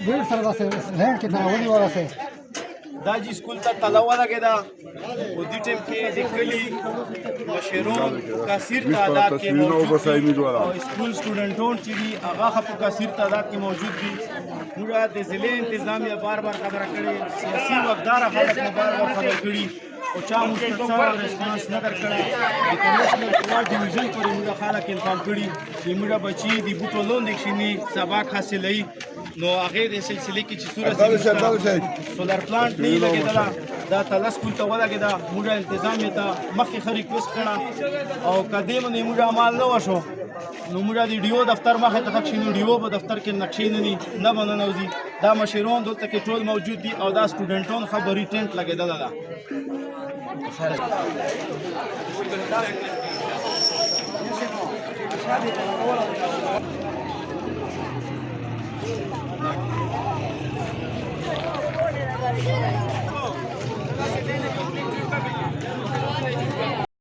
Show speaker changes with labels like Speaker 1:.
Speaker 1: भीड़ सर से रैंक कितना होने वाला से
Speaker 2: دا جی سکول ته تالا ولګېده او دې ټیم کې د کلي مشرون کثیر تعداد کې موجود دي او سکول سټوډنټون چې دي هغه په کثیر تعداد کې موجود دي موږ د ضلع انتظامیه بار خبره کړې سیاسي واکدار خلک مو بار خبره کړي او چا مستقصا ریسپانس نه درکړی د کمیشنر کوار ډیویژن پورې موږ خلک انفارم کړي چې موږ بچي د بوټو لاندې کښېني سبق حاصلوي نو هغې د سلسلې کې چې څومره سولر پلانټ نه وي لګېدله دا تاله سکول ته ولګېده موږ انتظامیې ته مخکې ښه ریکویسټ کړه او که دې باندې موږ عمل نه وشو نو موږ د ډیو دفتر مخې ته کښېنو ډیو په دفتر کې نقشې نه وي نه به ننوځي دا مشرون دلته کې ټول موجود دي او دا سټوډنټون خبري ټینټ لګېدله ده
Speaker 3: Gracias.